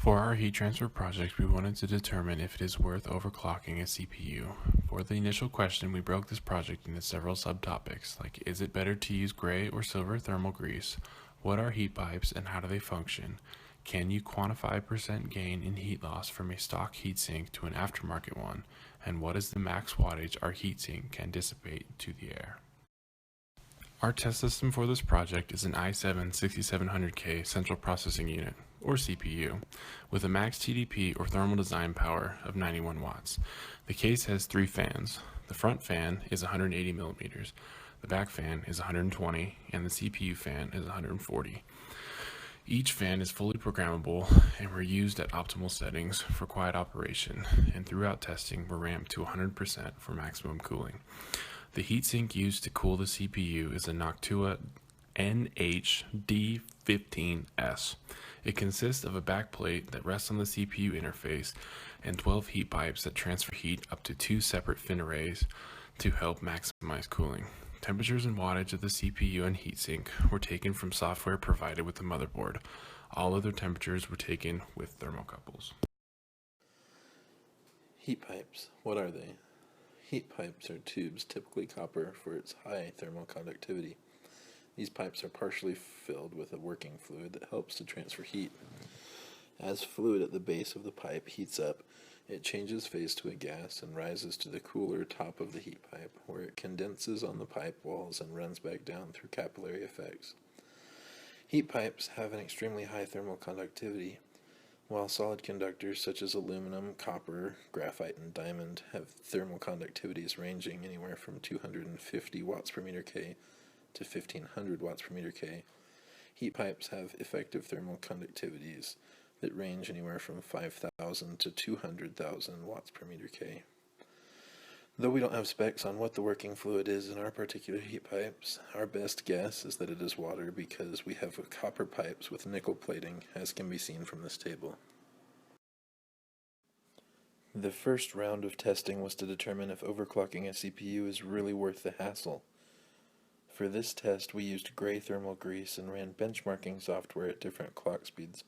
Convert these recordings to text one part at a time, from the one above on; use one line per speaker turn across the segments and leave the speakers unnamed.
For our heat transfer project, we wanted to determine if it is worth overclocking a CPU. For the initial question, we broke this project into several subtopics, like is it better to use gray or silver thermal grease? What are heat pipes and how do they function? Can you quantify percent gain in heat loss from a stock heatsink to an aftermarket one? And what is the max wattage our heatsink can dissipate to the air? Our test system for this project is an i7-6700K central processing unit, or CPU, with a max TDP or thermal design power of 91 watts. The case has 3 fans. The front fan is 180 millimeters, the back fan is 120, and the CPU fan is 140. Each fan is fully programmable and were used at optimal settings for quiet operation, and throughout testing were ramped to 100% for maximum cooling. The heatsink used to cool the CPU is a Noctua NH-D15S. It consists of a backplate that rests on the CPU interface and 12 heat pipes that transfer heat up to 2 separate fin arrays to help maximize cooling. Temperatures and wattage of the CPU and heatsink were taken from software provided with the motherboard. All other temperatures were taken with thermocouples.
Heat pipes. What are they? Heat pipes are tubes, typically copper, for its high thermal conductivity. These pipes are partially filled with a working fluid that helps to transfer heat. As fluid at the base of the pipe heats up, it changes phase to a gas and rises to the cooler top of the heat pipe, where it condenses on the pipe walls and runs back down through capillary effects. Heat pipes have an extremely high thermal conductivity, while solid conductors such as aluminum, copper, graphite, and diamond have thermal conductivities ranging anywhere from 250 watts per meter K to 1500 watts per meter K. Heat pipes have effective thermal conductivities that range anywhere from 5,000 to 200,000 watts per meter K. Though we don't have specs on what the working fluid is in our particular heat pipes, our best guess is that it is water because we have copper pipes with nickel plating, as can be seen from this table. The first round of testing was to determine if overclocking a CPU is really worth the hassle. For this test, we used gray thermal grease and ran benchmarking software at different clock speeds,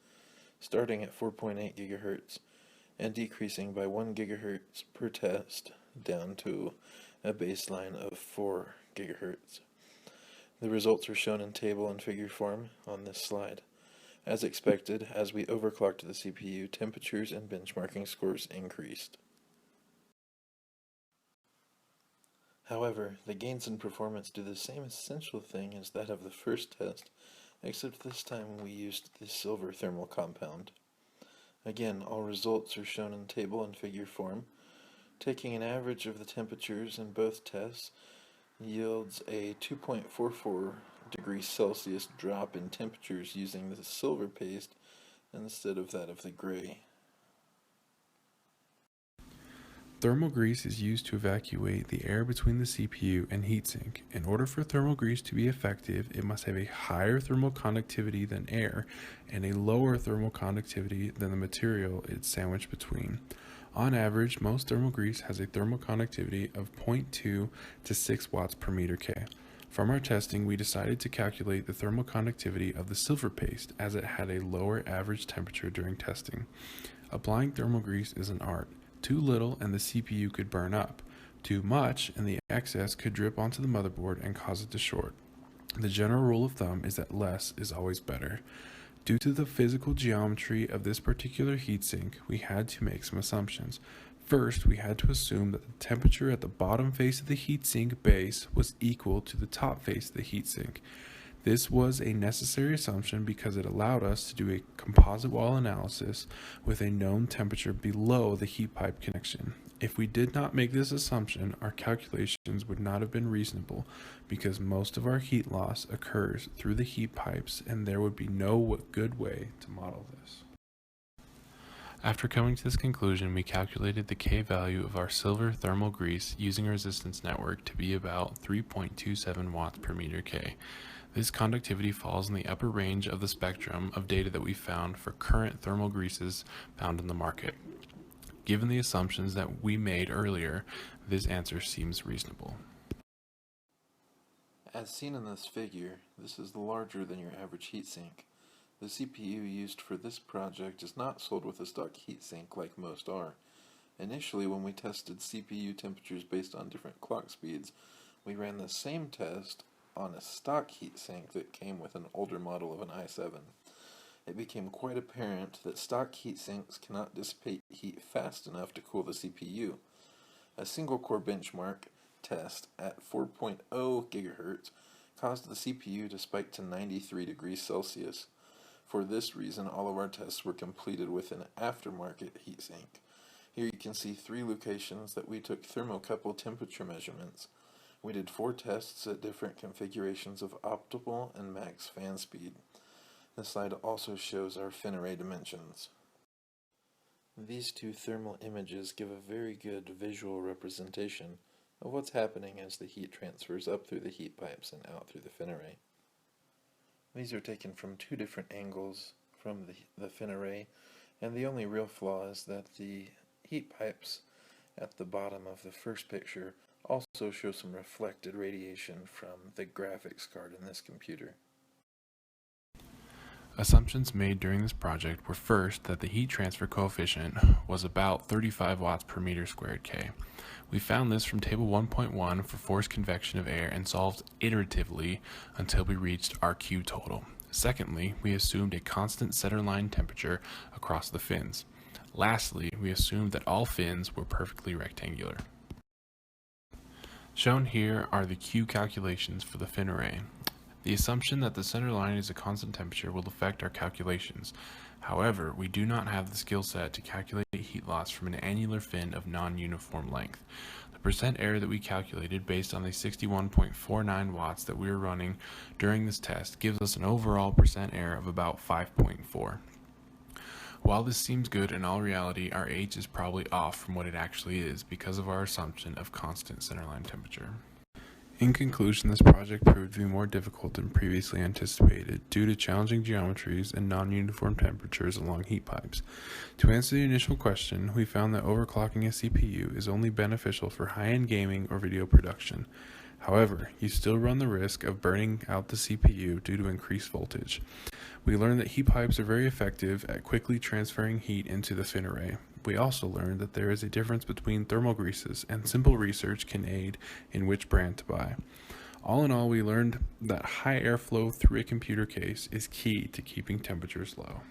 starting at 4.8 GHz and decreasing by 1 GHz per test down to a baseline of 4 GHz. The results are shown in table and figure form on this slide. As expected, as we overclocked the CPU, temperatures and benchmarking scores increased. However, the gains in performance do the same essential thing as that of the first test, except this time we used the silver thermal compound. Again, all results are shown in table and figure form. Taking an average of the temperatures in both tests yields a 2.44 degrees Celsius drop in temperatures using the silver paste instead of that of the gray.
Thermal grease is used to evacuate the air between the CPU and heatsink. In order for thermal grease to be effective, it must have a higher thermal conductivity than air and a lower thermal conductivity than the material it's sandwiched between. On average, most thermal grease has a thermal conductivity of 0.2 to 6 watts per meter K. From our testing, we decided to calculate the thermal conductivity of the silver paste as it had a lower average temperature during testing. Applying thermal grease is an art. Too little and the CPU could burn up. Too much and the excess could drip onto the motherboard and cause it to short. The general rule of thumb is that less is always better. Due to the physical geometry of this particular heatsink, we had to make some assumptions. First, we had to assume that the temperature at the bottom face of the heatsink base was equal to the top face of the heatsink. This was a necessary assumption because it allowed us to do a composite wall analysis with a known temperature below the heat pipe connection. If we did not make this assumption, our calculations would not have been reasonable because most of our heat loss occurs through the heat pipes and there would be no good way to model this. After coming to this conclusion, we calculated the K value of our silver thermal grease using a resistance network to be about 3.27 watts per meter K. This conductivity falls in the upper range of the spectrum of data that we found for current thermal greases found in the market. Given the assumptions that we made earlier, this answer seems reasonable.
As seen in this figure, this is larger than your average heatsink. The CPU used for this project is not sold with a stock heatsink like most are. Initially, when we tested CPU temperatures based on different clock speeds, we ran the same test on a stock heatsink that came with an older model of an i7. It became quite apparent that stock heatsinks cannot dissipate heat fast enough to cool the CPU. A single-core benchmark test at 4.0 GHz caused the CPU to spike to 93 degrees Celsius. For this reason, all of our tests were completed with an aftermarket heatsink. Here you can see 3 locations that we took thermocouple temperature measurements. We did 4 tests at different configurations of optimal and max fan speed. This slide also shows our fin array dimensions. These 2 thermal images give a very good visual representation of what's happening as the heat transfers up through the heat pipes and out through the fin array. These are taken from 2 different angles from the fin array, and the only real flaw is that the heat pipes at the bottom of the first picture also show some reflected radiation from the graphics card in this computer.
Assumptions made during this project were first that the heat transfer coefficient was about 35 watts per meter squared K. We found this from table 1.1 for forced convection of air and solved iteratively until we reached our Q total. Secondly, we assumed a constant centerline temperature across the fins. Lastly, we assumed that all fins were perfectly rectangular. Shown here are the Q calculations for the fin array. The assumption that the center line is a constant temperature will affect our calculations. However, we do not have the skill set to calculate heat loss from an annular fin of non-uniform length. The percent error that we calculated based on the 61.49 watts that we were running during this test gives us an overall percent error of about 5.4. While this seems good, in all reality, our H is probably off from what it actually is because of our assumption of constant centerline temperature. In conclusion, this project proved to be more difficult than previously anticipated due to challenging geometries and non-uniform temperatures along heat pipes. To answer the initial question, we found that overclocking a CPU is only beneficial for high-end gaming or video production. However, you still run the risk of burning out the CPU due to increased voltage. We learned that heat pipes are very effective at quickly transferring heat into the fin array. We also learned that there is a difference between thermal greases, and simple research can aid in which brand to buy. All in all, we learned that high airflow through a computer case is key to keeping temperatures low.